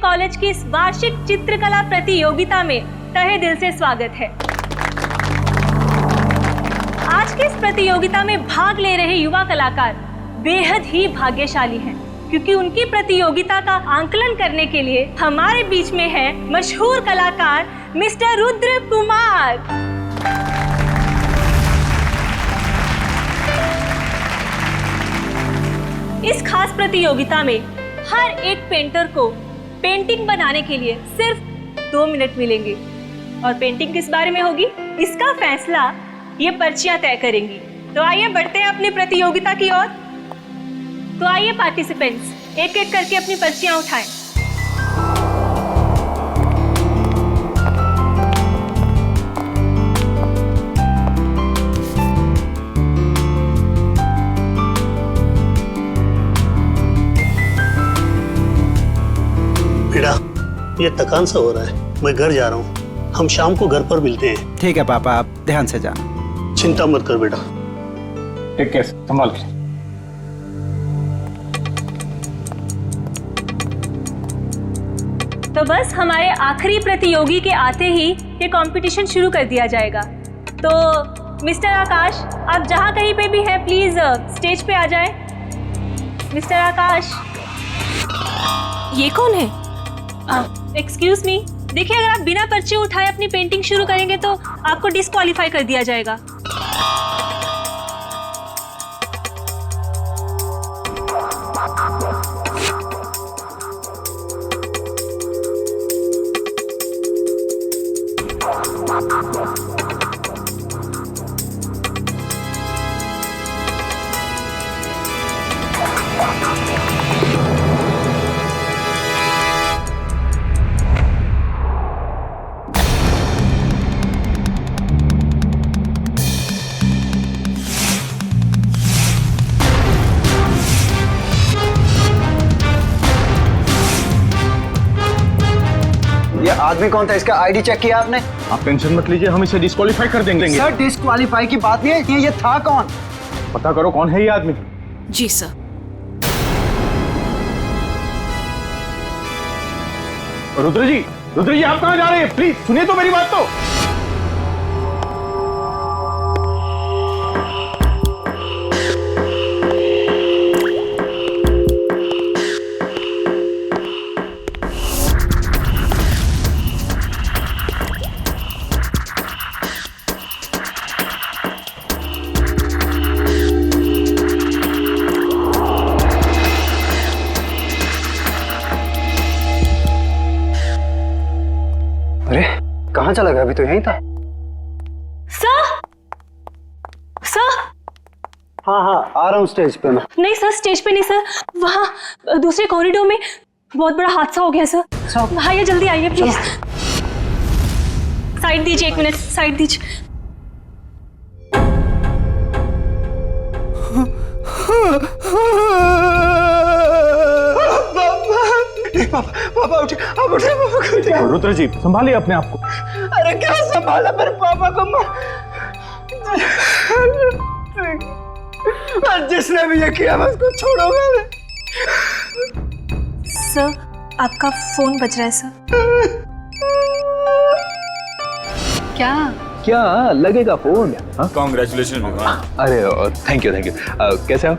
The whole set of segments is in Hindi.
कॉलेज की इस वार्षिक चित्रकला प्रतियोगिता में तहे दिल से स्वागत है। आज की इस प्रतियोगिता में भाग ले रहे युवा कलाकार बेहद ही भाग्यशाली हैं, क्योंकि उनकी प्रतियोगिता का आंकलन करने के लिए हमारे बीच में है मशहूर कलाकार मिस्टर रुद्र कुमार। इस खास प्रतियोगिता में हर एक पेंटर को पेंटिंग बनाने के लिए सिर्फ 2 मिनट मिलेंगे और पेंटिंग किस बारे में होगी इसका फैसला ये पर्चियां तय करेंगी। तो आइए बढ़ते हैं अपनी प्रतियोगिता की ओर। तो आइए पार्टिसिपेंट्स एक एक करके अपनी पर्चियां उठाएं। बेटा, ये थकान सा हो रहा है, मैं घर जा रहा हूँ। हम शाम को घर पर मिलते हैं। ठीक है पापा, आप ध्यान से जाना। चिंता मत कर बेटा। ठीक है, संभाल के। तो बस हमारे आखिरी प्रतियोगी के आते ही ये कंपटीशन शुरू कर दिया जाएगा। तो मिस्टर आकाश, आप जहाँ कहीं पे भी हैं प्लीज स्टेज पे आ जाएं। मिस्टर आकाश। ये कौन है? एक्सक्यूज मी, देखिए अगर आप बिना पर्चे उठाए अपनी पेंटिंग शुरू करेंगे तो आपको डिस्क्वालीफाई कर दिया जाएगा। ये आदमी कौन था? इसका आईडी चेक किया आपने? आप टेंशन मत लीजिए, हम इसे डिस्क्वालीफाई कर देंगे। सर, डिस्क्वालीफाई की बात नहीं है, ये था कौन? पता करो कौन है ये आदमी। जी सर। रुद्र जी आप कहाँ जा रहे हैं? प्लीज सुनिए तो मेरी बात तो। अरे कहाँ चला गया? अभी तो यहीं था। सर हाँ, आ रहा हूँ स्टेज पे मैं। नहीं सर, स्टेज पे नहीं सर, वहाँ दूसरे कॉरिडोर में बहुत बड़ा हादसा हो गया सर। आइए जल्दी आइए प्लीज। साइड दीजिए, 1 मिनट साइड दीजिए। पापा उठे, आप उठे पापा। रुद्र जी संभालिए अपने आप को। अरे क्या संभाला मेरे पापा को? जिसने भी ये किया मैं उसको छोड़ूंगा नहीं। सर आपका फोन बज रहा है सर। क्या लगेगा फोन? कांग्रेचुलेशन। अरे थैंक यू कैसे हो?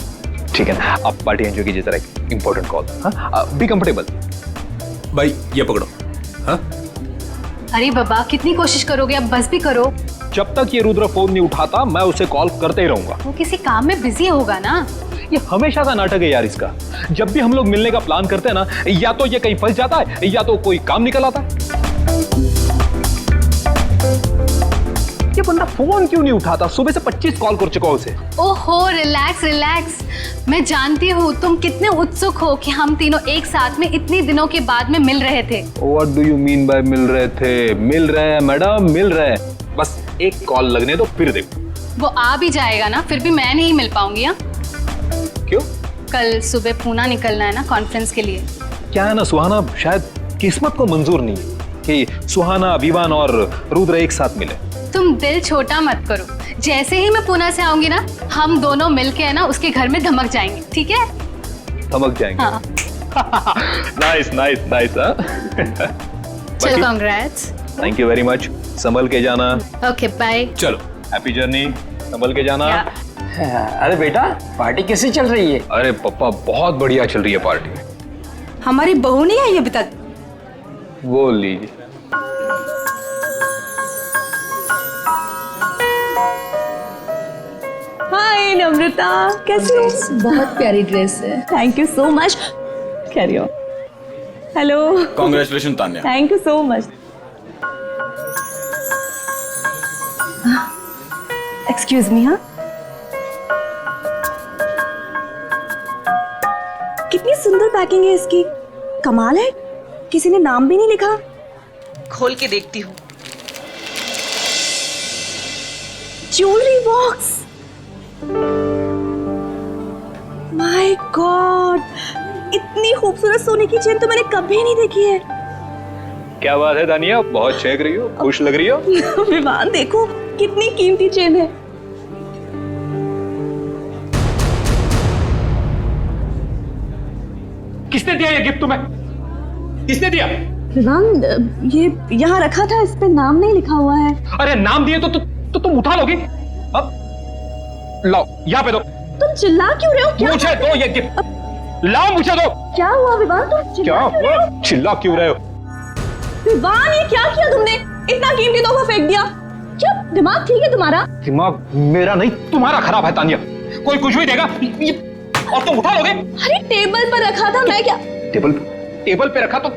ठीक है ना, आप पार्टी एंजॉय कीजिए, जरा एक इंपॉर्टेंट कॉल। हाँ, बी कंफर्टेबल। भाई ये पकड़ो। हाँ अरे बाबा, कितनी कोशिश करोगे? अब बस भी करो। जब तक ये रुद्र फोन नहीं उठाता मैं उसे कॉल करते ही रहूंगा। वो किसी काम में बिजी होगा ना। ये हमेशा का नाटक है यार इसका। जब भी हम लोग मिलने का प्लान करते हैं ना, या तो ये कहीं फंस जाता है या तो कोई काम निकल आता है। ये बंदा फोन क्यों नहीं उठाता? सुबह से 25 कॉल कर चुका उसे। ओहो, रिलैक्स। मैं जानती हूँ तुम कितने उत्सुक हो कि हम तीनों एक साथ में इतनी दिनों के बाद में मिल रहे थे। What do you mean by मिल रहे थे? मिल रहे हैं मैडम, मिल रहे हैं। बस एक कॉल लगने दो, फिर देखो। वो आ भी जाएगा ना, फिर भी मैं नहीं मिल पाऊंगी। हाँ क्यों? कल सुबह पूना निकलना है ना कॉन्फ्रेंस के लिए। क्या है ना सुहाना, शायद किस्मत को मंजूर नहीं है कि सुहाना, विवान और रुद्र एक साथ मिले। तुम दिल छोटा मत करो। जैसे ही मैं पुणे से आऊंगी ना, हम दोनों मिलके है ना उसके घर में धमक जाएंगे। ठीक है? धमक जाएंगे? हाँ। Nice nice nice. चलो congrats. Thank you very much. संभल के जाना। Okay bye. चलो हैप्पी जर्नी। संभल के जाना। अरे बेटा पार्टी कैसी चल रही है? अरे पापा बहुत बढ़िया चल रही है पार्टी। हमारी बहू नहीं आई अभी तक। वो लीजिए। हाय नम्रता, कैसी हो? बहुत प्यारी ड्रेस है। Thank you so much. Carry on. Hello. Congratulation Tanya. Thank you so much. Excuse me. हाँ, कितनी सुंदर पैकिंग है इसकी। कमाल है, किसी ने नाम भी नहीं लिखा। खोल के देखती हूँ। Jewellery box. माय गॉड, इतनी खूबसूरत सोने की चेन तो मैंने कभी नहीं देखी है। क्या बात है दानिया, बहुत चहक रही हो, खुश लग रही हो। विवान देखो कितनी कीमती चेन है। किसने दिया ये गिफ्ट तुम्हें? किसने दिया? विवान ये यहाँ रखा था, इस पे नाम नहीं लिखा हुआ है। अरे नाम दिए तो तुम उठा लोगी। अब लाओ यहाँ पे दो। तुम चिल्ला क्यों रहे हो? क्या मुझे दो ये गिफ्ट, लाओ मुझे दो। क्या हुआ विवान, तुम क्या हुआ? चिल्ला क्यों रहे हो? विवान ये क्या किया तुमने? इतना कीमती तोहफा फेंक दिया। क्या दिमाग ठीक है तुम्हारा? दिमाग मेरा नहीं तुम्हारा खराब है तानिया। कोई कुछ भी देगा और तुम उठा लोगे। अरे टेबल पर रखा था, मैं क्या? टेबल पे रखा तो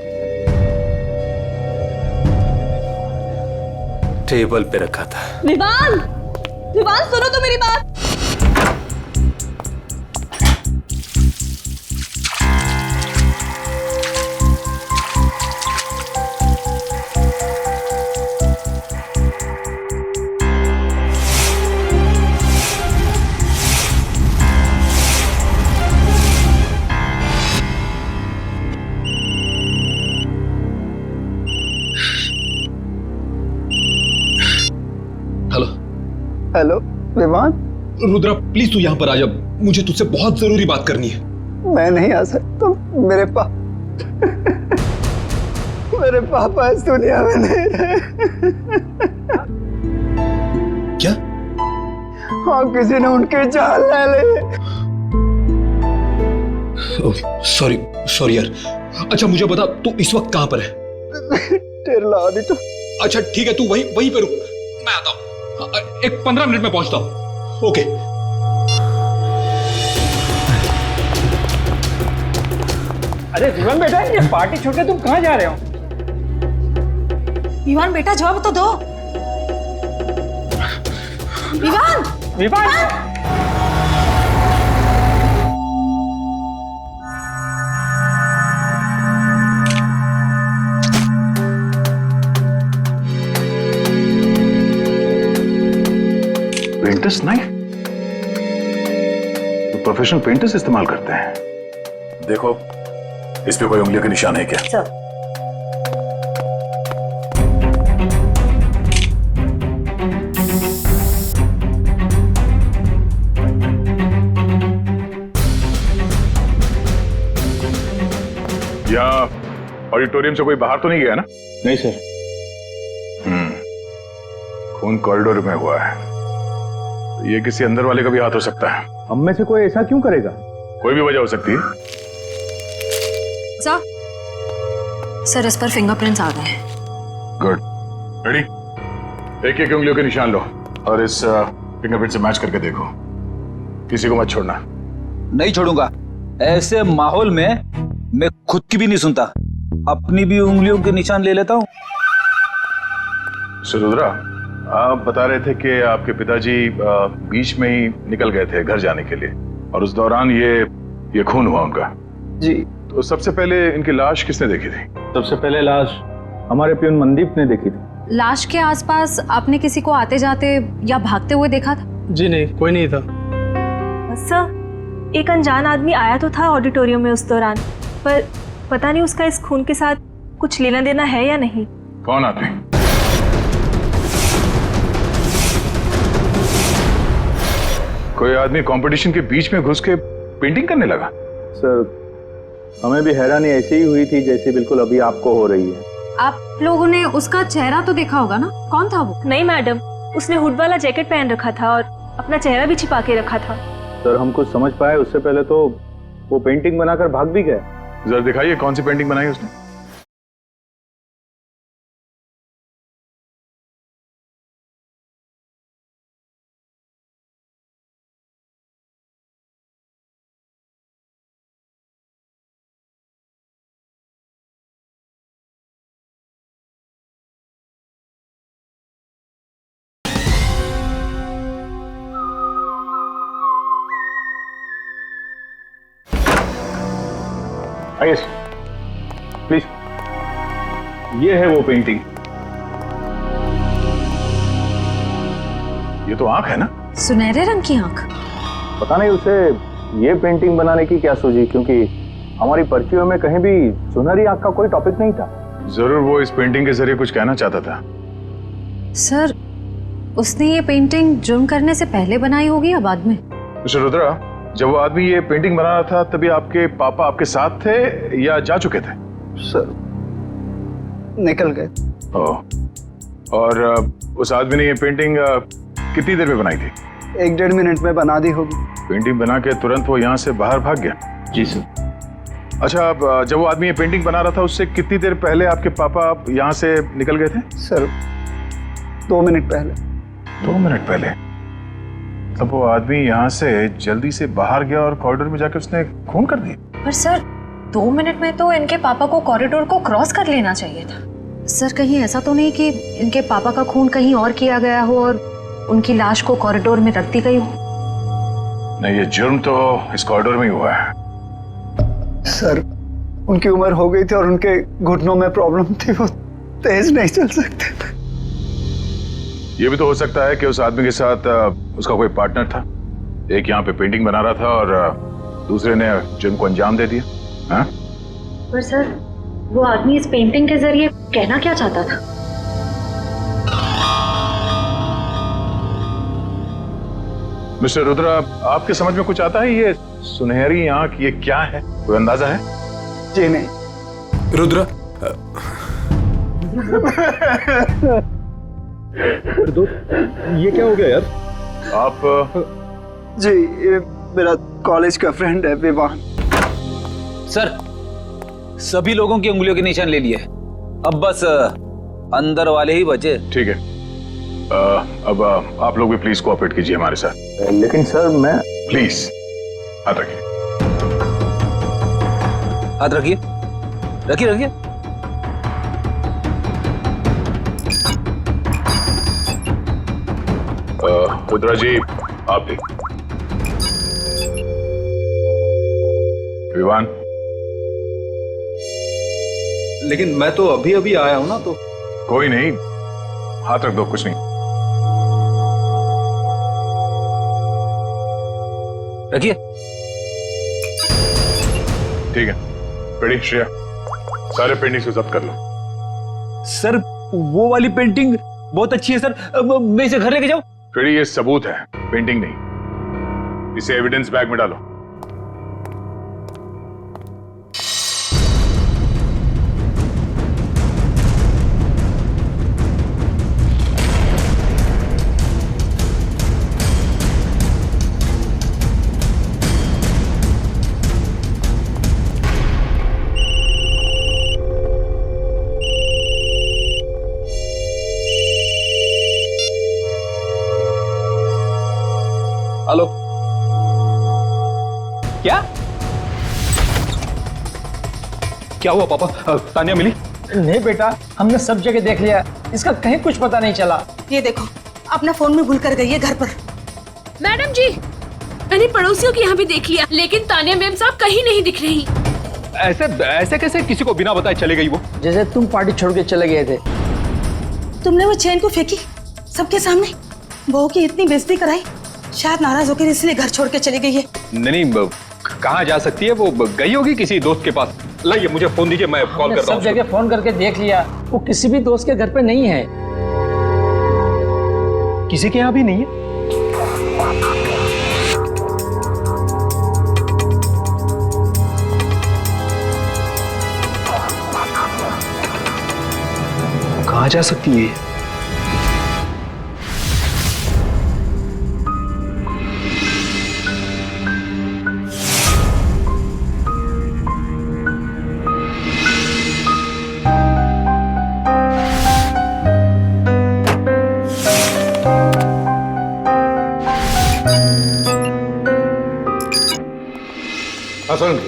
टेबल पे रखा था। विवान, विवान सुनो तो मेरी बात। हेलो। हेलो विमान, रुद्रा प्लीज तू यहाँ पर आ जा, मुझे तुझसे बहुत जरूरी बात करनी है। मैं नहीं आ सकता। मेरे पापा इस दुनिया में नहीं रहे। क्या? हाँ, किसी ने उनकी जान ले ली। सॉरी सॉरी यार। अच्छा मुझे बता तू इस वक्त कहाँ पर है? टेरला अभी तो। अच्छा ठीक है, तू वहीं पे रुक, मैं आता हूँ। एक 15 मिनट में पहुंचता हूँ। ओके। अरे विमान बेटा, ये पार्टी छोड़ के तुम कहाँ जा रहे हो? विवान बेटा जवाब तो दो। विवान, विमान पेंटर्स नहीं तो प्रोफेशनल पेंटर्स इस्तेमाल करते हैं। देखो इस पे कोई उंगलियों के निशान है क्या? यहाँ ऑडिटोरियम से कोई बाहर तो नहीं गया ना? नहीं सर। खून कॉरिडोर में हुआ है, तो ये किसी अंदर वाले का भी हाथ हो सकता है। हम में से कोई ऐसा क्यों करेगा? कोई भी वजह हो सकती है। सर इस पर फिंगरप्रिंट्स आ गए हैं। गुड। रेडी? एक एक उंगलियों के निशान लो और इस फिंगरप्रिंट से मैच करके देखो। किसी को मत छोड़ना। नहीं छोड़ूंगा। ऐसे माहौल में मैं खुद की भी नहीं सुनता, अपनी भी उंगलियों के निशान ले लेता हूँ। रुद्रा, आप बता रहे थे कि आपके पिताजी बीच में ही निकल गए थे घर जाने के लिए और उस दौरान ये खून हुआ उनका। जी। तो सबसे पहले इनकी लाश किसने देखी थी? सबसे पहले लाश हमारे प्यून मनदीप ने देखी थी। लाश के आसपास आपने किसी को आते जाते या भागते हुए देखा था? जी नहीं, कोई नहीं था। सर एक अनजान आदमी आया तो था ऑडिटोरियम में उस दौरान, पर पता नहीं उसका इस खून के साथ कुछ लेना देना है या नहीं। कौन आदमी? कोई आदमी कंपटीशन के बीच में घुस के पेंटिंग करने लगा? सर हमें भी हैरानी ऐसी ही हुई थी जैसे बिल्कुल अभी आपको हो रही है। आप लोगों ने उसका चेहरा तो देखा होगा ना, कौन था वो? नहीं मैडम, उसने हुड वाला जैकेट पहन रखा था और अपना चेहरा भी छिपा के रखा था। सर हम कुछ समझ पाए उससे पहले तो वो पेंटिंग बनाकर भाग भी गए। जरा दिखाइए कौन सी पेंटिंग बनाई उसने। आइए प्लीज। ये है वो पेंटिंग। ये तो आंख है ना? सुनहरे रंग की आंख। पता नहीं उसे ये पेंटिंग बनाने की क्या सूझी, क्योंकि हमारी पर्चियों में कहीं भी सुनहरी आंख का कोई टॉपिक नहीं था। जरूर वो इस पेंटिंग के जरिए कुछ कहना चाहता था। सर, उसने ये पेंटिंग जुर्म करने से पहले बनाई होगी या बाद में? मिस्टर रुद्रा, जब वो आदमी ये पेंटिंग बना रहा था तभी आपके पापा आपके साथ थे या जा चुके थे? सर निकल गए। ओह। और उस आदमी ने ये पेंटिंग कितनी देर में बनाई थी? 1-1.5 मिनट में बना दी होगी। पेंटिंग बना के तुरंत वो यहाँ से बाहर भाग गया? जी सर। अच्छा, अब जब वो आदमी ये पेंटिंग बना रहा था उससे कितनी देर पहले आपके पापा यहाँ से निकल गए थे? सर 2 मिनट पहले। 2 मिनट पहले? तब वो आदमी यहाँ से जल्दी से बाहर गया और कॉरिडोर में जाकर उसने खून कर दिया। पर सर 2 मिनट में तो इनके पापा को कॉरिडोर को क्रॉस कर लेना चाहिए था। सर कहीं ऐसा तो नहीं कि इनके पापा का खून कहीं और किया गया हो और उनकी लाश को कॉरिडोर में रख दी गई हो? नहीं, ये जुर्म तो इस कॉरिडोर में ही हुआ है। सर उनकी उम्र हो गई थी और उनके घुटनों में प्रॉब्लम थी, वो तेज नहीं चल सकते थे। ये भी तो हो सकता है कि उस आदमी के साथ उसका कोई पार्टनर था। एक यहाँ पे पेंटिंग बना रहा था और दूसरे ने जुर्म को अंजाम दे दिया। हाँ? पर सर वो आदमी इस पेंटिंग के जरिए कहना क्या चाहता था? मिस्टर रुद्रा, आपके समझ में कुछ आता है? ये सुनहरी आंख ये क्या है? कोई अंदाजा है? जी नहीं। रुद्रा, ये क्या हो गया यार? आप जी ये मेरा कॉलेज का फ्रेंड है विवान। सर, सभी लोगों की उंगलियों के निशान ले लिए, अब बस अंदर वाले ही बचे। ठीक है, अब आप लोग भी प्लीज कोऑपरेट कीजिए हमारे साथ। लेकिन सर मैं प्लीज हाथ रखिए। हाथ रखिए, रखिए रखिए। रुद्रा जी, आप भी। विवान, लेकिन मैं तो अभी अभी आया हूं ना, तो कोई नहीं, हाथ रख दो, कुछ नहीं। रखिए। ठीक है, रेडी श्रेया, सारे पेंटिंग्स को जब्त कर लो। सर वो वाली पेंटिंग बहुत अच्छी है सर, मैं इसे घर लेके जाऊं? रेडी, ये सबूत है, पेंटिंग नहीं। इसे एविडेंस बैग में डालो। हेलो, क्या क्या हुआ पापा? तानिया मिली? नहीं बेटा, हमने सब जगह देख लिया, इसका कहीं कुछ पता नहीं चला। ये देखो, अपना फोन में भूल कर गई है घर पर। मैडम जी, मैंने पड़ोसियों के यहाँ भी देख लिया, लेकिन तानिया मैम साहब कहीं नहीं दिख रही। ऐसे ऐसे कैसे किसी को बिना बताए चले गई वो? जैसे तुम पार्टी छोड़ के चले गए थे। तुमने वो चेन को फेंकी सबके सामने, बहू की इतनी बेइज्जती कराई, शायद नाराज होकर इसलिए घर छोड़ के चली गई है। नहीं, कहाँ जा सकती है वो? गई होगी किसी दोस्त के पास। लाइए मुझे फोन दीजिए, मैं कॉल करता हूँ। सब जगह फोन करके देख लिया, वो किसी भी दोस्त के घर पे नहीं है। किसी के यहाँ भी नहीं है? कहाँ जा सकती है? हसन,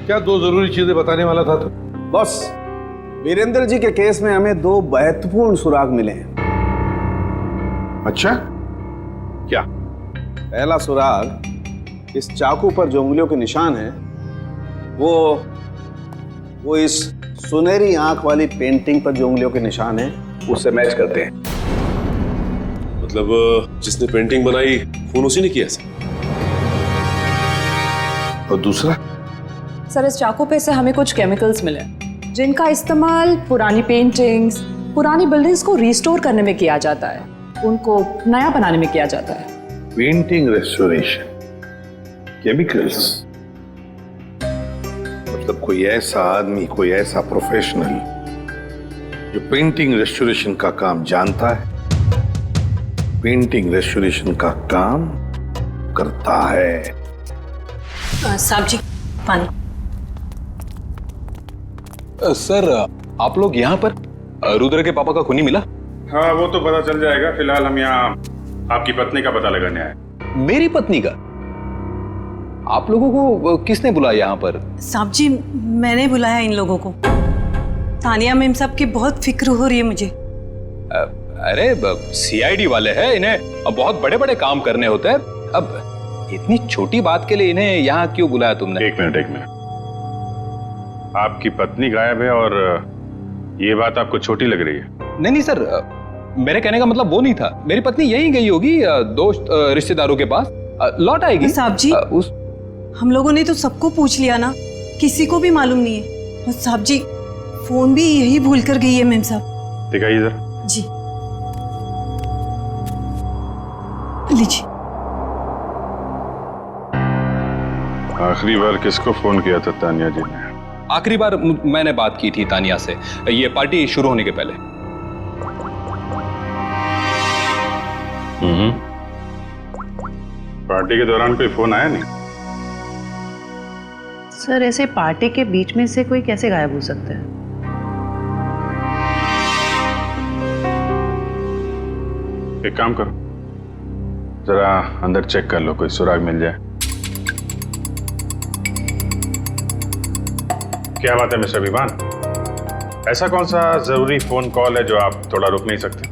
क्या दो जरूरी चीजें बताने वाला था तू? बॉस, वीरेंद्र जी के केस में हमें दो महत्वपूर्ण सुराग मिले हैं। अच्छा, क्या? पहला सुराग, इस चाकू पर जो उंगलियों के निशान हैं, वो इस सुनहरी आंख वाली पेंटिंग पर जो उंगलियों के निशान हैं, उससे मैच करते हैं। मतलब जिसने पेंटिंग बनाई खून उसी ने किया सर? और दूसरा? सर, इस चाकू पे से हमें कुछ केमिकल्स मिले जिनका इस्तेमाल पुरानी पेंटिंग्स, पुरानी बिल्डिंग्स को रिस्टोर करने में किया जाता है, उनको नया बनाने में किया जाता है। पेंटिंग रेस्टोरेशन, केमिकल्स, मतलब कोई ऐसा आदमी, कोई ऐसा प्रोफेशनल जो पेंटिंग रेस्टोरेशन का काम जानता है, पेंटिंग रेस्टोरेशन का काम करता है। साहब जी, पानी। सर, आप लोग यहाँ पर? रुद्र के पापा का खूनी मिला? हाँ, वो तो पता चल जाएगा। फिलहाल हम यहाँ आपकी पत्नी का पता लगाने आए। मेरी पत्नी का? आप लोगों को किसने बुलाया यहाँ पर? साहब जी, मैंने बुलाया इन लोगों को। तानिया मैम साहब की बहुत फिक्र हो रही है मुझे। अरे सीआईडी वाले हैं, इन्हें अब बहुत बड़े बड़े काम करने होते हैं। अब इतनी छोटी बात के लिए इन्हें यहाँ क्यों बुलाया तुमने? एक मिनट। आपकी पत्नी गायब है और ये बात आपको छोटी लग रही है? नहीं सर, मेरे कहने का मतलब वो नहीं था। मेरी पत्नी यहीं गई होगी दोस्त रिश्तेदारों के पास, लौट आएगी। साहब जी, हम लोगों ने तो सबको पूछ लिया ना, किसी को भी मालूम नहीं है। और साहब जी, फोन भी यही भूल कर गई है मैम साहब। दिखाइए जरा। जी लीजिए। आखिरी बार किसको फोन किया था तानिया जी ने? आखिरी बार मैंने बात की थी तानिया से, ये पार्टी शुरू होने के पहले। पार्टी के दौरान कोई फोन आया नहीं? सर, ऐसे पार्टी के बीच में से कोई कैसे गायब हो सकता है? एक काम करो, जरा अंदर चेक कर लो, कोई सुराग मिल जाए। क्या बात है मिस्टर विमान, ऐसा कौन सा जरूरी फोन कॉल है जो आप थोड़ा रुक नहीं सकते?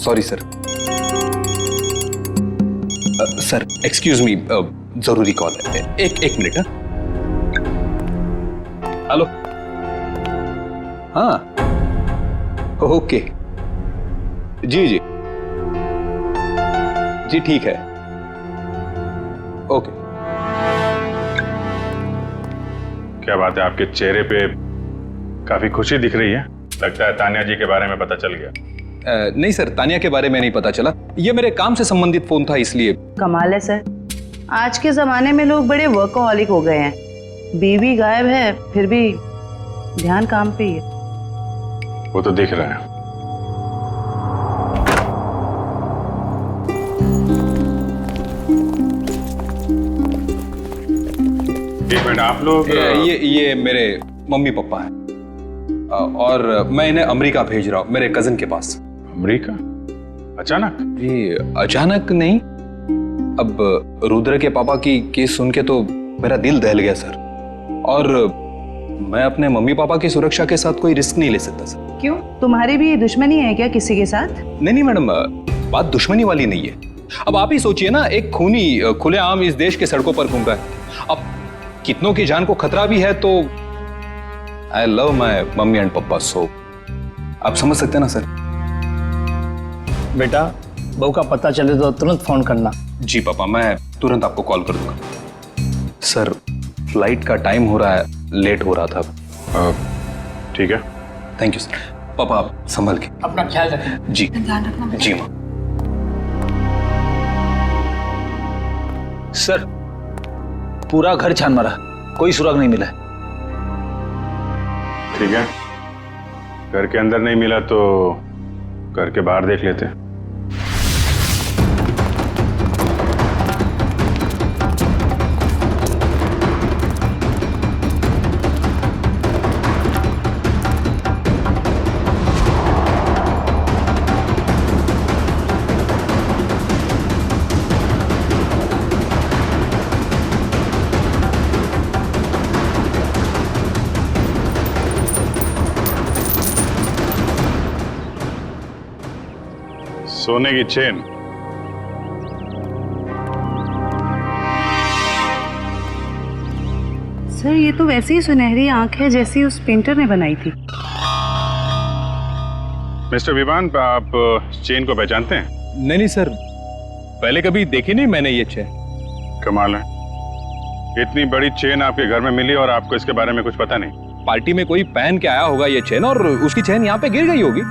Sorry sir. Sir excuse me, जरूरी कॉल है। एक मिनट। हेलो। हाँ, ओके, जी जी जी, ठीक है, ओके। क्या बात है, आपके चेहरे पे काफी खुशी दिख रही है। लगता है तानिया जी के बारे में पता चल गया। नहीं सर, तानिया के बारे में नहीं पता चला। ये मेरे काम से संबंधित फोन था, इसलिए। कमाल है सर, आज के जमाने में लोग बड़े वर्कहॉलिक हो गए हैं। बीवी गायब है, फिर भी ध्यान काम पे ही है। वो तो दिख रहा है। एक मिनट, आप लोग? ये मेरे मम्मी पापा हैं और मैं इन्हें अमेरिका भेज रहा हूँ, मेरे कजिन के पास। अमेरिका? अचानक? जी अचानक नहीं, अब रुद्र के पापा की केस सुन के तो मेरा दिल दहल गया सर, और मैं अपने मम्मी पापा की सुरक्षा के साथ कोई रिस्क नहीं ले सकता सर। क्यों, तुम्हारी भी दुश्मनी है क्या किसी के साथ? नहीं मैडम, बात दुश्मनी वाली नहीं है। अब आप ही सोचिए ना, एक खूनी खुलेआम इस देश के सड़कों पर घूम रहा है। अब कितनों की जान को खतरा भी है, तो I love my mummy and पापा, सो आप समझ सकते हैं ना सर। बेटा, बहू का पता चले तो तुरंत फोन करना। जी पापा, मैं तुरंत आपको कॉल कर दूंगा। सर फ्लाइट का टाइम हो रहा है, लेट हो रहा था। ठीक है, थैंक यू सर। पापा आप संभल के अपना ख्याल रखें। जी ध्यान रखना। जी माँ। सर पूरा घर छान मारा, कोई सुराग नहीं मिला है। ठीक है, घर के अंदर नहीं मिला तो घर के बाहर देख लेते। सोने की चेन। सर ये तो वैसी ही सुनहरी आंख है जैसी उस पेंटर ने बनाई थी। मिस्टर विवान, आप चेन को पहचानते हैं? नहीं नहीं सर, पहले कभी देखी नहीं मैंने ये चेन। कमाल है, इतनी बड़ी चेन आपके घर में मिली और आपको इसके बारे में कुछ पता नहीं? पार्टी में कोई पहन के आया होगा ये चेन और उसकी चेन यहाँ पे गिर गई होगी।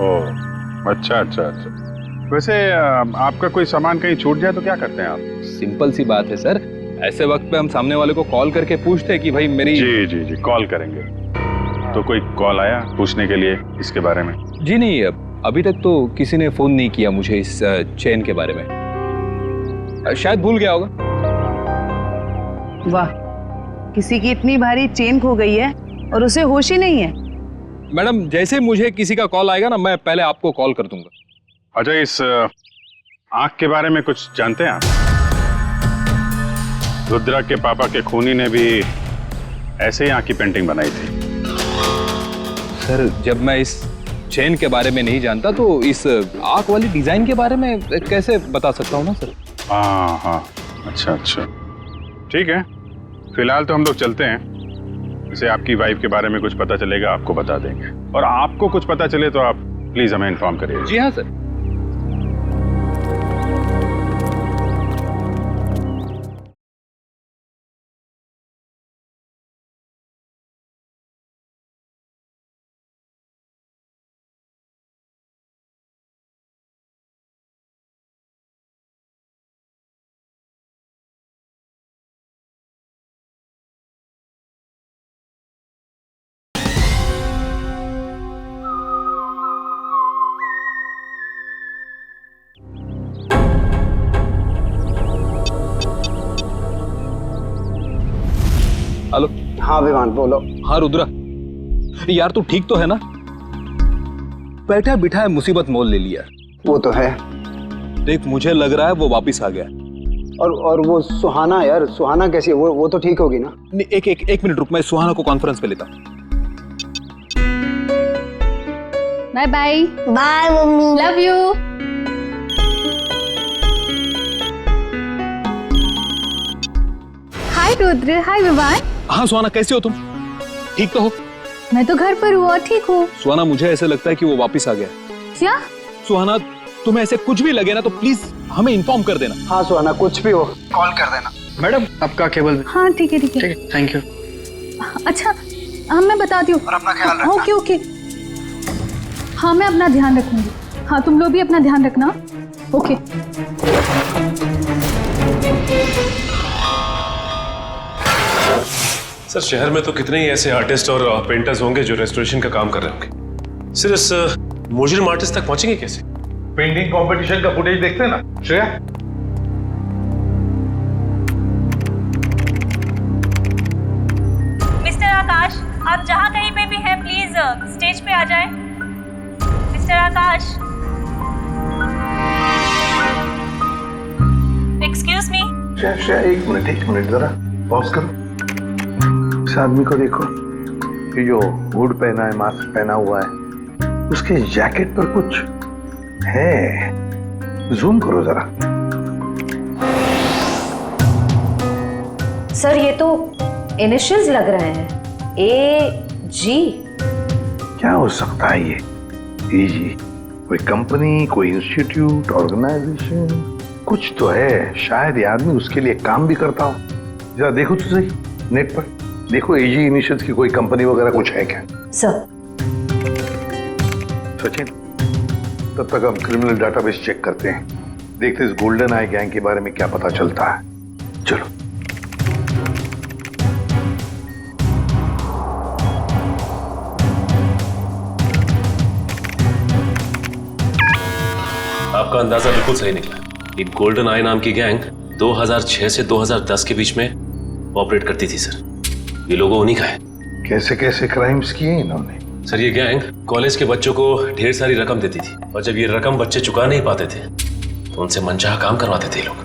ओह अच्छा अच्छा अच्छा। वैसे आपका कोई सामान कहीं छूट जाए तो क्या करते हैं आप? सिंपल सी बात है सर, ऐसे वक्त पे हम सामने वाले को कॉल करके पूछते हैं कि भाई मेरी। जी जी जी, कॉल करेंगे। तो कोई कॉल आया पूछने के लिए इसके बारे में? जी नहीं, अभी तक तो किसी ने फोन नहीं किया मुझे इस चेन के बारे में, शायद भूल गया होगा। वाह, किसी की इतनी भारी चेन खो गई है और उसे होश ही नहीं है। मैडम जैसे मुझे किसी का कॉल आएगा ना, मैं पहले आपको कॉल कर दूंगा। अच्छा, इस आंख के बारे में कुछ जानते हैं आप? रुद्रा के पापा के खूनी ने भी ऐसे ही आंख की पेंटिंग बनाई थी। सर जब मैं इस चेन के बारे में नहीं जानता तो इस आंख वाली डिजाइन के बारे में कैसे बता सकता हूँ ना सर। हाँ हाँ, अच्छा अच्छा, ठीक है। फिलहाल तो हम लोग चलते हैं। जैसे आपकी वाइफ के बारे में कुछ पता चलेगा आपको बता देंगे, और आपको कुछ पता चले तो आप प्लीज हमें इन्फॉर्म करिए। जी हाँ सर। हेलो। हाँ विवान बोलो। हाँ रुद्रा, यार तू ठीक तो है ना? बैठा बिठा मुसीबत मोल ले लिया। वो तो है। देख मुझे लग रहा है वो वापिस आ गया। और वो सुहाना, यार सुहाना कैसी है? वो तो ठीक होगी ना? एक मिनट रुक, मैं सुहाना को कॉन्फ्रेंस पे लेता। Bye bye. Bye mummy, love you. Hi Rudra, hi Vivaan. हाँ सुहाना, कैसे हो तुम? ठीक तो हो? मैं तो घर पर हूँ और ठीक हूँ। सुहाना मुझे ऐसे लगता है कि वो वापिस आ गया। क्या? सुहाना तुम्हें ऐसे कुछ भी लगे ना तो प्लीज हमें इन्फॉर्म कर देना। हाँ सुहाना, कुछ भी हो कॉल कर देना। मैडम आपका केबल। हाँ ठीक है ठीक है। Thank you. अच्छा हाँ मैं बताती हूँ। और अपना ख्याल रखना। Okay okay. हाँ मैं अपना ध्यान रखूंगी। हाँ तुम लोग भी अपना ध्यान रखना। ओके। सर शहर में तो कितने ही ऐसे आर्टिस्ट और पेंटर्स होंगे जो रेस्टोरेशन का काम कर रहे होंगे। सर इस मुजरिम आर्टिस्ट तक पहुंचेंगे कैसे? पेंटिंग कंपटीशन का फुटेज देखते हैं ना श्रेया? मिस्टर आकाश, आप जहाँ कहीं पे भी हैं प्लीज स्टेज पे आ जाएं। मिस्टर आकाश, एक्सक्यूज मी। श्रेया एक मिनट जरा पॉज करो। इस आदमी को देखो, ये जो हुड पहना है, मास्क पहना हुआ है, उसके जैकेट पर कुछ है। जूम करो जरा। सर ये तो इनिशियल्स लग रहे हैं, AG। क्या हो सकता है ये? AG कोई कंपनी, कोई इंस्टीट्यूट, ऑर्गेनाइजेशन, कुछ तो है। शायद ये आदमी उसके लिए काम भी करता हो। जरा देखो तो सही नेट पर, देखो AG इनिशियल्स की कोई कंपनी वगैरह कुछ है क्या? सर सचिन, तब तक हम क्रिमिनल डाटाबेस चेक करते हैं, देखते इस गोल्डन आई गैंग के बारे में क्या पता चलता है। चलो। आपका अंदाजा बिल्कुल सही निकला। एक गोल्डन आई नाम की गैंग 2006 से 2010 के बीच में ऑपरेट करती थी सर। ये लोगों उन्हीं का है। कैसे कैसे क्राइम्स किए इन्होंने? सर ये गैंग कॉलेज के बच्चों को ढेर सारी रकम देती थी और जब ये रकम बच्चे चुका नहीं पाते थे तो उनसे मनचाहा काम करवाते थे लोग,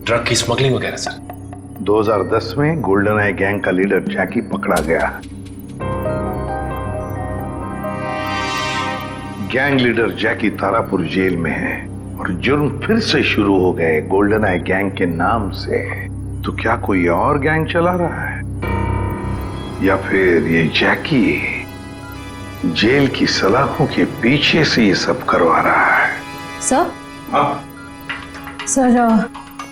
ड्रग की स्मगलिंग वगैरह सर। 2010 में गोल्डन आई गैंग का लीडर जैकी पकड़ा गया। गैंग लीडर जैकी तारापुर जेल में है और जुर्म फिर से शुरू हो गए गोल्डन आई गैंग के नाम से। तो क्या कोई और गैंग चला रहा है या फिर ये जैकी जेल की सलाखों के पीछे से ये सब करवा रहा है? सर सर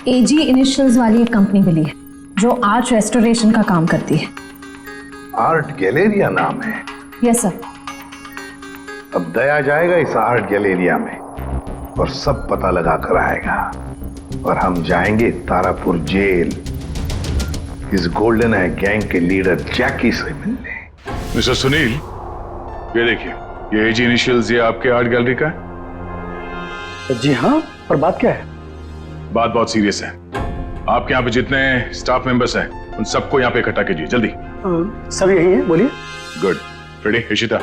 एजी इनिशियल्स वाली एक कंपनी मिली है जो आर्ट रेस्टोरेशन का काम करती है। आर्ट गैलेरिया नाम है? Yes sir. अब दया जाएगा इस आर्ट गैलेरिया में और सब पता लगा कर आएगा और हम जाएंगे तारापुर जेल इस गोल्डन आई गैंग के लीडर जैकी से मिलने। मिस्टर सुनील, ये देखिए, ये एजी इनिशियल्स ये आपके आर्ट गैलरी का है? जी हाँ, पर बात क्या है? बात बहुत सीरियस है। आपके यहाँ पे जितने स्टाफ मेंबर्स हैं उन सबको यहाँ पे इकट्ठा कीजिए जल्दी। सब यही है, बोलिए। गुड। फ्रेडी, इशिता,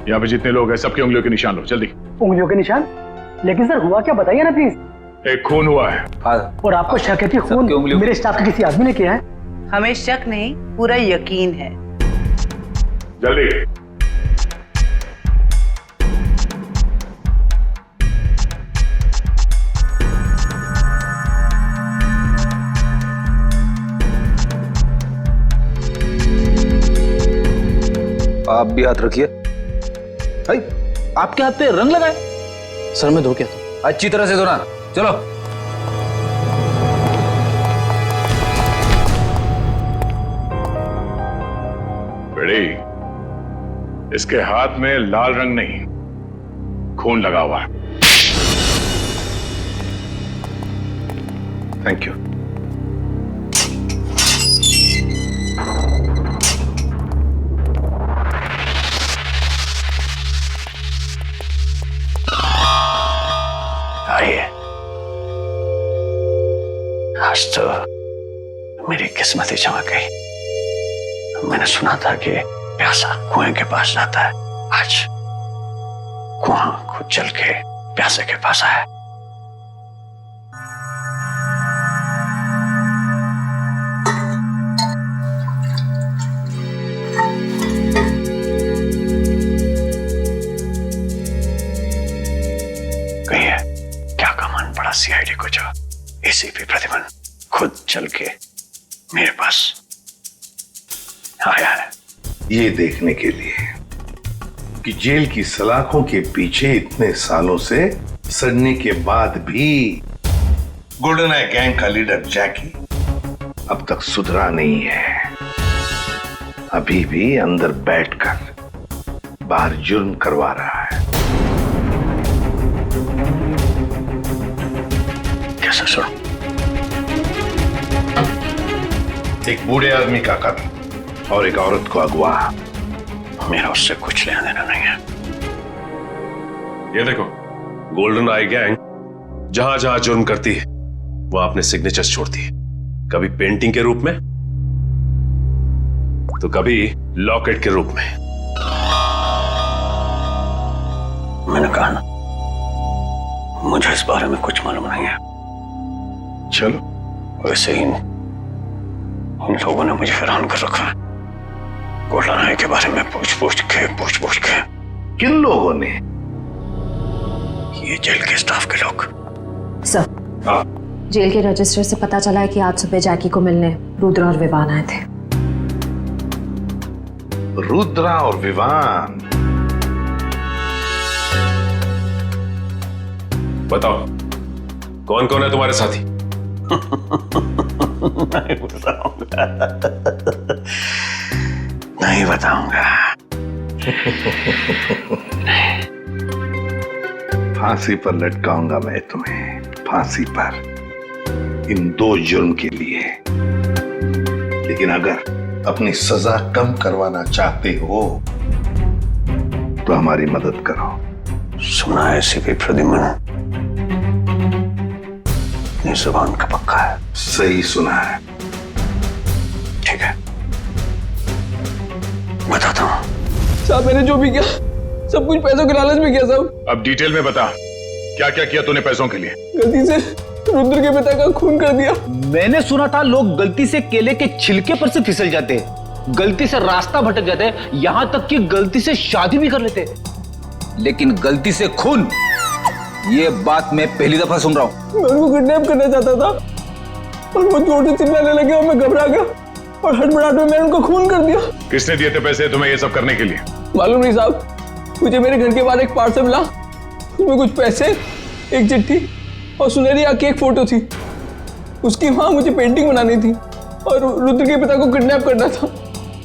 यहाँ पे जितने लोग हैं सबके उंगलियों के निशान लो जल्दी। उंगलियों के निशान? लेकिन सर हुआ क्या बताइए ना प्लीज। एक खून हुआ है। और आपको शक है कि खून मेरे स्टाफ के किसी आदमी ने किया है? हमें शक नहीं, पूरा यकीन है। जल्दी। आप भी हाथ रखिए। भाई, आपके हाथ पे रंग लगाए? सर मैं धो के आता हूं। अच्छी तरह से धोना। चलो। बड़ी, इसके हाथ में लाल रंग नहीं, खून लगा हुआ है। Thank you. आइए, आज तो मेरी किस्मत ही चमक गई। मैंने सुना था कि प्यासा कुएं के पास जाता है, आज कुआं खुद चल के प्यासे के पास आया। कहिए, क्या का मन पड़ा सीआईडी को जो एसीपी प्रतिमन खुद चल के मेरे पास आया है? ये देखने के लिए कि जेल की सलाखों के पीछे इतने सालों से सड़ने के बाद भी गोल्डन आई गैंग का लीडर जैकी अब तक सुधरा नहीं है। अभी भी अंदर बैठकर बाहर जुर्म करवा रहा है। कैसे सुनो? एक बूढ़े आदमी का कत्ल और एक औरत को अगवा। मेरा उससे कुछ लेना देना नहीं है। ये देखो, गोल्डन आई गैंग जहां जहां जुर्म करती है वहां अपने सिग्नेचर्स छोड़ती है, कभी पेंटिंग के रूप में तो कभी लॉकेट के रूप में। मैंने कहा ना, मुझे इस बारे में कुछ मालूम नहीं है। चलो, वैसे ही इन लोगों ने मुझे हैरान कर रखा है। गोल्डन आई के बारे में पूछ पूछ के। किन लोगों ने? ये जेल के स्टाफ के लोग। सर, जेल के रजिस्टर से पता चला है कि आज सुबह जैकी को मिलने रुद्र और विवान आए थे। रुद्रा और विवान? बताओ, कौन कौन है तुम्हारे साथी? नहीं बताऊंगा। फांसी पर लटकाऊंगा मैं तुम्हें, फांसी पर, इन 2 जुर्म के लिए। लेकिन अगर अपनी सजा कम करवाना चाहते हो तो हमारी मदद करो। सुना है एसीपी प्रद्युम्न, अपनी जुबान का पक्का है। सही सुना है। ठीक है, बताता हूँ। साहब मैंने जो भी किया सब कुछ पैसों के लालच में किया साहब। अब डिटेल में बता, क्या क्या किया तूने पैसों के लिए? गलती से रुद्र के पिता का खून कर दिया। मैंने सुना था लोग गलती से केले के छिलके पर से फिसल जाते हैं, गलती से रास्ता भटक जाते हैं, यहां तक कि गलती से शादी भी कर लेते हैं। लेकिन गलती से खून, ये बात मैं पहली दफा सुन रहा हूं। मैं उनको किडनैप करना चाहता था और वो जोर से चिल्लाने लगे और मैं घबरा गया और हड़बड़ाहट में मैंने उनको खून कर दिया। किसने दिए थे पैसे तुम्हें ये सब करने के लिए? मालूम नहीं साहब, मुझे मेरे घर के बाहर एक पार्सल मिला, उसमें कुछ पैसे, एक चिट्ठी और सुनहरी आंख की एक फोटो थी। उसकी वहां मुझे पेंटिंग बनानी थी और रुद्र के पिता को किडनैप करना था।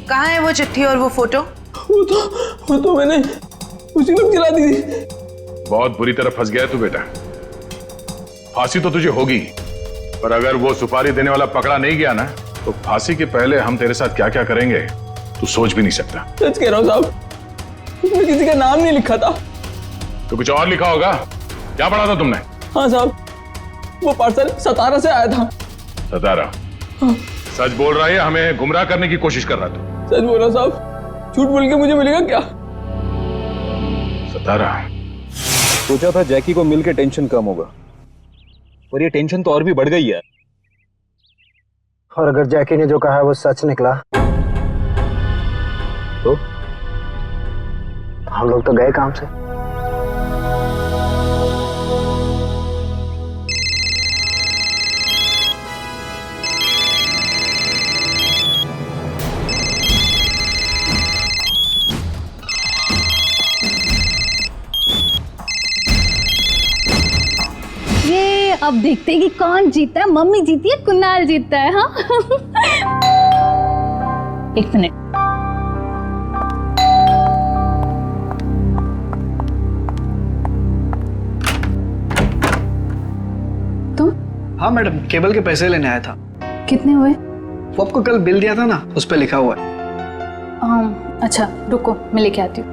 कहाँ है वो चिट्ठी और वो फोटो? वो तो मैंने उसी वक्त गिरा दी थी। बहुत बुरी तरह फंस गया तू बेटा। फांसी तो तुझे होगी, पर अगर वो सुपारी देने वाला पकड़ा नहीं गया ना, तो फांसी के पहले हम तेरे साथ क्या क्या करेंगे तू सोच भी नहीं सकता। सच कह रहा हूँ साहब, उसमें किसी का नाम नहीं लिखा था। तो कुछ और लिखा होगा। क्या पढ़ा था तुमने? हाँ साहब, वो पार्सल सतारा से आया था। सतारा? हाँ। सच बोल रहा है, हमें गुमराह करने की कोशिश कर रहा था। सच बोल रहा साहब, झूठ बोल के मुझे मिलेगा क्या? सतारा? सोचा था जैकी को मिलके टेंशन कम होगा, और ये टेंशन तो और भी बढ़ गई है। और अगर जैकी ने जो कहा है वो सच निकला तो हम लोग तो गए काम से। अब देखते हैं कि कौन जीता है, मम्मी जीती है कुणाल जीतता है। हाँ एक मिनट। तुम? हाँ मैडम, केबल के पैसे लेने आया था। कितने हुए? वो आपको कल बिल दिया था ना, उस पर लिखा हुआ है। अच्छा रुको, मैं लेके आती हूँ।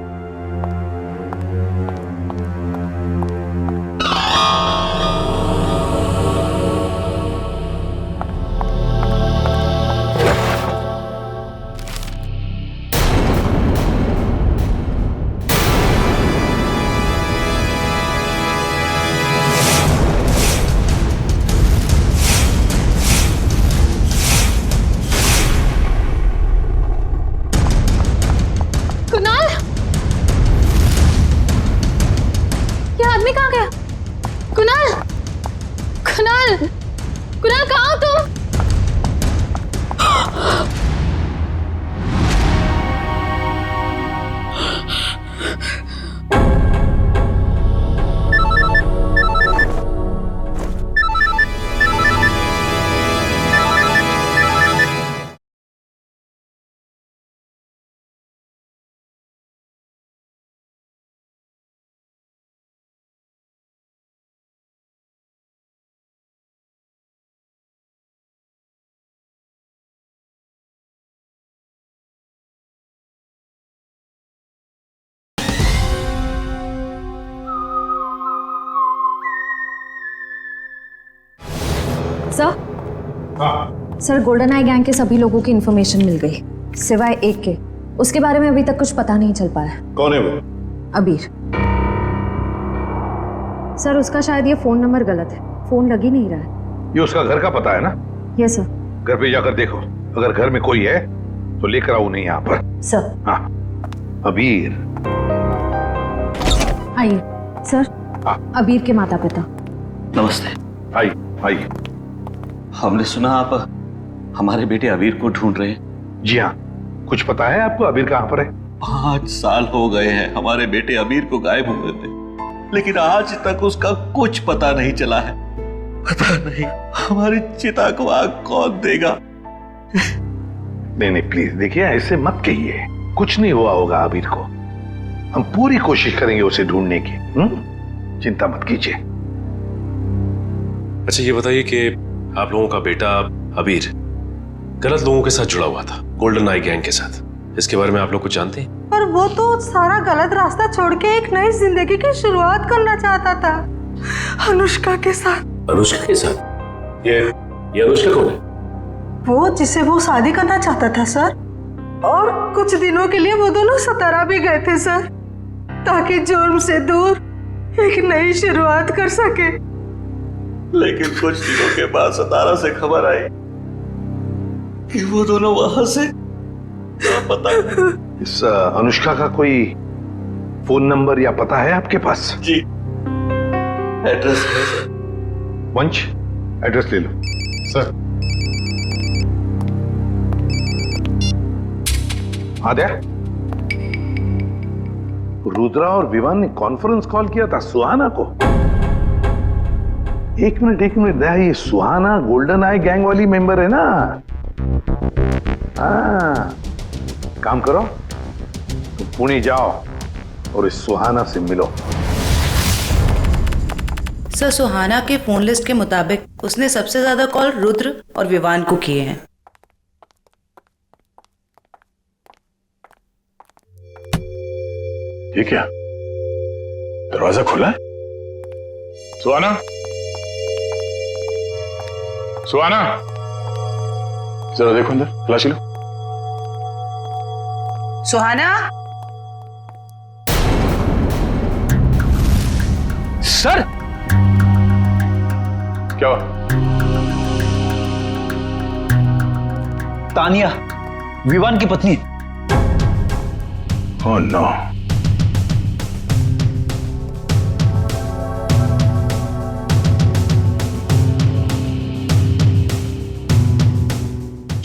कुणाल कहाँ हो तुम? सर गोल्डन आई गैंग के सभी लोगों की इंफॉर्मेशन मिल गई, सिवाय एक के। उसके बारे में अभी तक कुछ पता नहीं चल पाया। कौन है वो? अबीर। सर उसका शायद ये फोन नंबर गलत है, फोन लग ही नहीं रहा है। ये उसका घर का पता है ना? Yes sir. घर पे जाकर देखो, अगर घर में कोई है तो लेकर आओ नहीं यहाँ पर। सर। हाँ अबीर। आइए सर। हाँ। अबीर के माता पिता। नमस्ते। आइए आइए। हमने सुना आप हमारे बेटे अबीर को ढूंढ रहे हैं। जी हाँ, कुछ पता है आपको अबीर कहाँ पर है? 5 साल हो गए हैं हमारे बेटे अबीर को गायब हुए थे, लेकिन आज तक उसका कुछ पता नहीं चला है। पता नहीं हमारी चिता को आग कौन देगा। नहीं नहीं प्लीज देखिए, ऐसे मत कहिए, कुछ नहीं हुआ होगा अबीर को। हम पूरी कोशिश करेंगे उसे ढूंढने की। चिंता मत कीजिए। अच्छा ये बताइए कि आप लोगों का बेटा अबीर गलत लोगों के साथ जुड़ा हुआ था, गोल्डन आई गैंग के साथ, इसके बारे में आप लोग कुछ जानते हैं? पर वो तो सारा गलत रास्ता छोड़ के एक नई जिंदगी की शुरुआत करना चाहता था, अनुष्का के साथ। अनुष्का के साथ? ये अनुष्का कौन है? वो जिसे वो शादी करना चाहता था सर, और कुछ दिनों के लिए वो दोनों सतारा भी गए थे सर, ताकि जुर्म से दूर एक नई शुरुआत कर सके। लेकिन कुछ दिनों के बाद सतारा से खबर आई कि वो दोनों वहां से पता। इस अनुष्का का कोई फोन नंबर या पता है आपके पास? जी, एड्रेस है सर। वंश, एड्रेस ले लो। सर। आद्या, रुद्रा और विवान ने कॉन्फ्रेंस कॉल किया था सुहाना को। एक मिनट दया, ये सुहाना गोल्डन आई गैंग वाली मेंबर है ना? हाँ, काम करो, तो पुणे जाओ और इस सुहाना से मिलो। सर, सुहाना के फोन लिस्ट के मुताबिक उसने सबसे ज्यादा कॉल रुद्र और विवान को किए हैं। ये क्या, दरवाजा खुला है? सुहाना, सुहाना, जरा देखो अंदर, तलाशी लो। सुहाना, सर, क्या हुआ? तानिया, विवान की पत्नी। Oh no.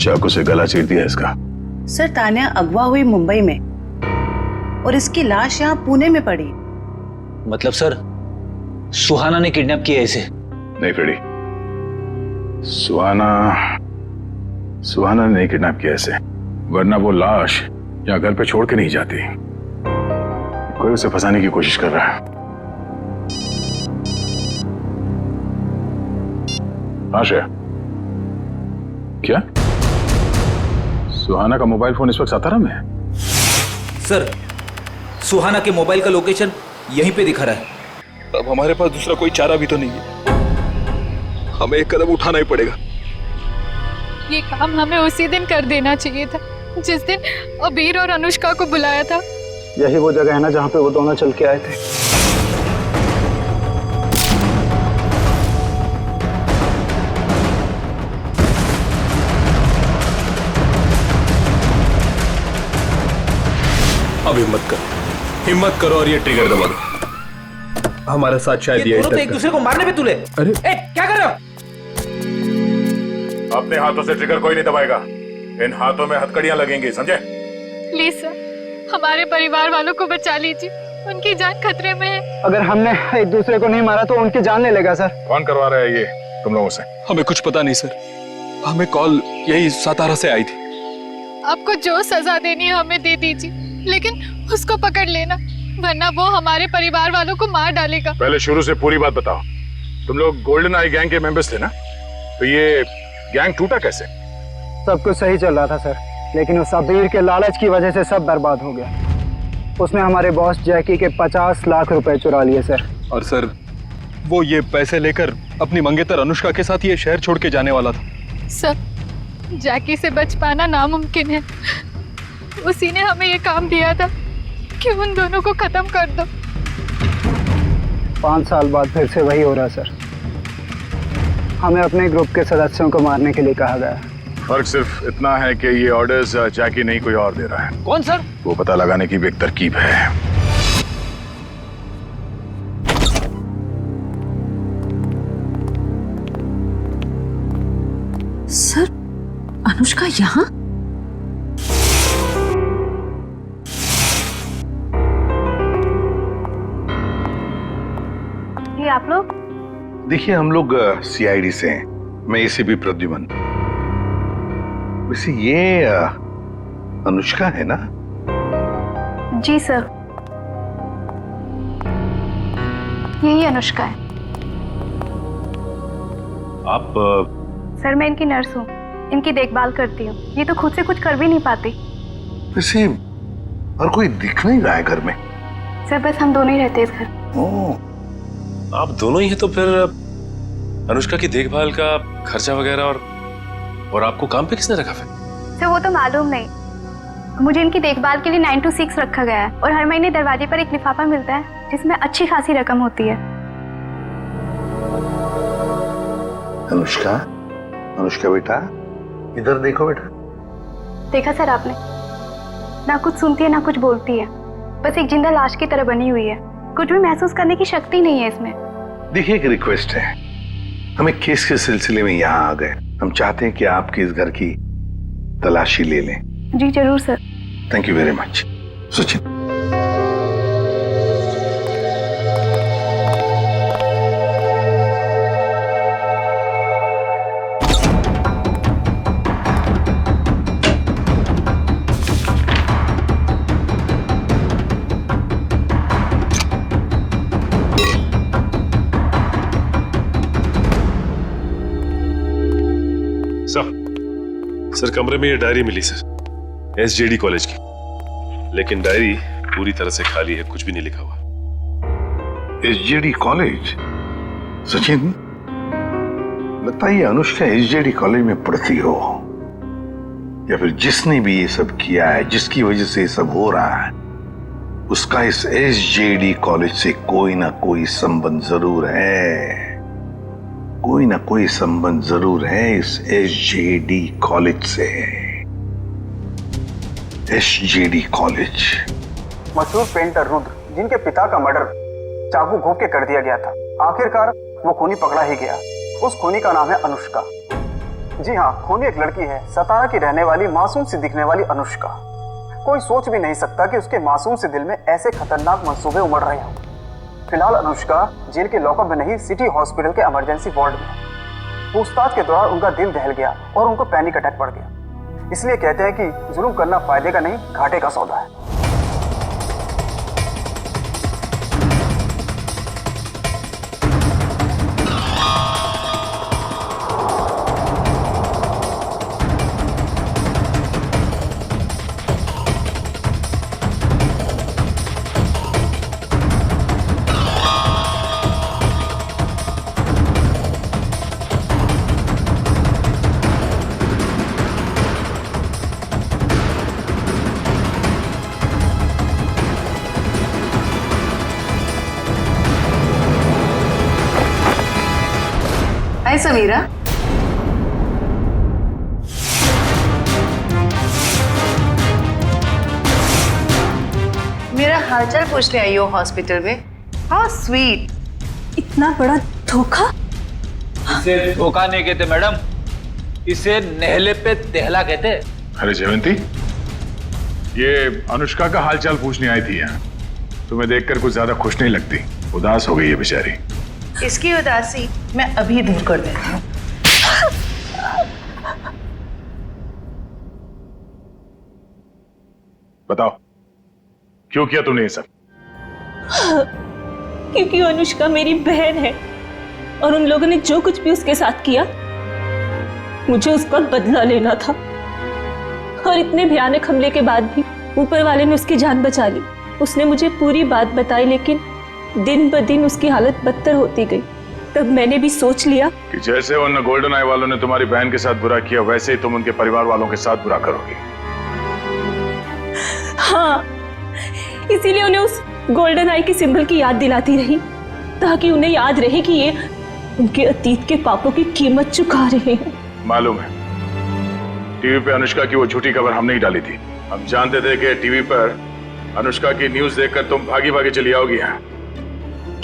चाकू से गला चीर दिया इसका। सर, तानिया अगवा हुई मुंबई में और इसकी लाश यहाँ पुणे में पड़ी। मतलब सर, सुहाना ने किडनैप किया इसे? नहीं फ्रेडी, सुहाना ने नहीं किडनैप किया इसे, वरना वो लाश यहाँ घर पे छोड़ के नहीं जाती। कोई उसे फंसाने की कोशिश कर रहा है। आशा, क्या सुहाना का मोबाइल फोन इस वक्त सातारा में है? सर, सुहाना के मोबाइल का लोकेशन यहीं पे दिखा रहा है। अब हमारे पास दूसरा कोई चारा भी तो नहीं है, हमें एक कदम उठाना ही पड़ेगा। ये काम हमें उसी दिन कर देना चाहिए था, जिस दिन अबीर और अनुष्का को बुलाया था। यही वो जगह है ना जहाँ पे वो दोनों चल के आए थे। अब हिम्मत करो और ये ट्रिगर दबा दो। हमारे साथ शायद ये दोनों तो एक दूसरे को मारने पे तुले। अरे क्या कर रहे हो? अपने हाथों से ट्रिगर कोई नहीं दबाएगा, इन हाथों में हथकड़ियां लगेंगी, समझे? प्लीज सर, हमारे परिवार वालों को बचा लीजिए, उनकी जान खतरे में है। अगर हमने एक दूसरे को नहीं मारा तो उनकी जान ले लेगा सर। कौन करवा रहा है ये तुम लोगों से? हमें कुछ पता नहीं सर, हमें कॉल यही सातारा से आई थी। आपको जो सजा देनी है हमें दे दीजिए, लेकिन उसको पकड़ लेना, वरना वो हमारे परिवार वालों को मार डालेगा। पहले शुरू से पूरी बात बताओ। तुम लोग गोल्डन आई गैंग के मेंबर्स थे ना? तो ये गैंग टूटा कैसे? सब कुछ सही चल रहा था सर, लेकिन उस अबीर के लालच की वजह से सब बर्बाद हो गया। उसने हमारे बॉस जैकी के 50 लाख रुपए चुरा लिए सर। और सर, वो ये पैसे लेकर अपनी मंगेतर अनुष्का के साथ ये शहर छोड़ के जाने वाला था। सर, जैकी से बच पाना नामुमकिन है। उसी ने हमें ये काम दिया था कि उन दोनों को खत्म कर दो। 5 साल बाद फिर से वही हो रहा सर। हमें अपने ग्रुप के सदस्यों को मारने के लिए कहा गया। फर्क सिर्फ इतना है कि ये ऑर्डर्स जैकी नहीं कोई और दे रहा है। कौन सर? वो पता लगाने की भी एक तरकीब है। सर, अनुष्का यहाँ? ये आप लोग? देखिए, हम लोग सीआईडी से हैं। मैं एसीपी प्रद्युमन। वैसे ये अनुष्का है ना? जी सर, यही अनुष्का है। आप सर, मैं इनकी नर्स हूँ, इनकी देखभाल करती हूँ। ये तो खुद से कुछ कर भी नहीं पाती। वैसे और कोई दिख नहीं रहा है घर में। सर, बस हम दोनों ही रहते हैं इस घर। आप दोनों ही हैं तो फिर अनुष्का की देखभाल का खर्चा वगैरह और आपको काम पे किसने रखा फिर? सर वो तो मालूम नहीं, मुझे इनकी देखभाल के लिए 9 to 6 रखा गया है और हर महीने दरवाजे पर एक लिफाफा मिलता है जिसमें अच्छी खासी रकम होती है। अनुष्का, अनुष्का बेटा, इधर देखो बेटा। देखा सर आपने, ना कुछ सुनती है ना कुछ बोलती है, बस एक जिंदा लाश की तरह बनी हुई है। कुछ भी महसूस करने की शक्ति नहीं है इसमें। देखिए, एक रिक्वेस्ट है, हम एक केस के सिलसिले में यहाँ आ गए। हम चाहते हैं कि आपके इस घर की तलाशी ले लें। जी जरूर sir. Thank you very much. Sachin, sir कमरे में ये डायरी मिली सर, एसजेडी कॉलेज की, लेकिन डायरी पूरी तरह से खाली है, कुछ भी नहीं लिखा हुआ। SJD college? सचिन बताइए, अनुष्का एसजेडी कॉलेज में पढ़ती हो या फिर जिसने भी ये सब किया है, जिसकी वजह से ये सब हो रहा है, उसका इस एसजेडी कॉलेज से कोई ना कोई संबंध जरूर है। कोई ना कोई संबंध जरूर है इस एसजेडी कॉलेज से। SJD college. मशहूर पेंटर रुद्र, जिनके पिता का मर्डर चाकू घोंप के कर दिया गया था, आखिरकार वो खूनी पकड़ा ही गया। उस खूनी का नाम है अनुष्का। जी हाँ, खूनी एक लड़की है, सतारा की रहने वाली, मासूम सी दिखने वाली अनुष्का। कोई सोच भी नहीं सकता कि उसके मासूम से दिल में ऐसे खतरनाक मंसूबे उमड़ रहे हों। फिलहाल अनुष्का जेल के लॉकअप में नहीं, सिटी हॉस्पिटल के इमरजेंसी वार्ड में। पूछताछ के दौरान उनका दिल दहल गया और उनको पैनिक अटैक पड़ गया। इसलिए कहते हैं कि जुल्म करना फायदे का नहीं, घाटे का सौदा है। हाय समीरा। मेरा हालचाल पूछने आई हो हॉस्पिटल में? How sweet. इतना बड़ा धोखा? इसे धोखा नहीं कहते मैडम, इसे नहले पे दहला कहते। अरे जयवंती, ये अनुष्का का हालचाल पूछने आई थी यहाँ। तुम्हें देखकर कुछ ज्यादा खुश नहीं लगती, उदास हो गई है बेचारी। इसकी उदासी मैं अभी दूर कर देती हूँ। बताओ, क्यों किया तुमने ये सब? क्योंकि अनुष्का मेरी बहन है और उन लोगों ने जो कुछ भी उसके साथ किया, मुझे उसका बदला लेना था। और इतने भयानक हमले के बाद भी ऊपर वाले ने उसकी जान बचा ली। उसने मुझे पूरी बात बताई, लेकिन दिन ब दिन उसकी हालत बदतर होती गई। तब मैंने भी सोच लिया कि जैसे उन गोल्डन आई वालों ने तुम्हारी बहन के साथ बुरा किया, वैसे ही तुम उनके परिवार वालों के साथ बुरा करोगी। हाँ, इसीलिए उन्हें उस गोल्डन आई के सिंबल की याद दिलाती रही, ताकि उन्हें याद रहे कि ये उनके अतीत के पापों की कीमत चुका रहे हैं। मालूम है, टीवी पे अनुष्का की वो झूठी खबर हमने ही डाली थी। हम जानते थे कि टीवी पर अनुष्का की न्यूज देखकर तुम भागी भागी चली आओगी यहाँ।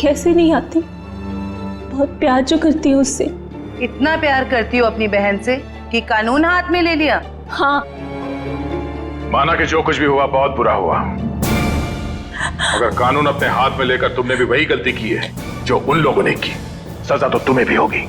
कैसे नहीं आती, बहुत प्यार जो करती हूँ उससे। इतना प्यार करती हो अपनी बहन से कि कानून हाथ में ले लिया? हाँ। माना कि जो कुछ भी हुआ बहुत बुरा हुआ, मगर कानून अपने हाथ में लेकर तुमने भी वही गलती की है जो उन लोगों ने की। सजा तो तुम्हें भी होगी।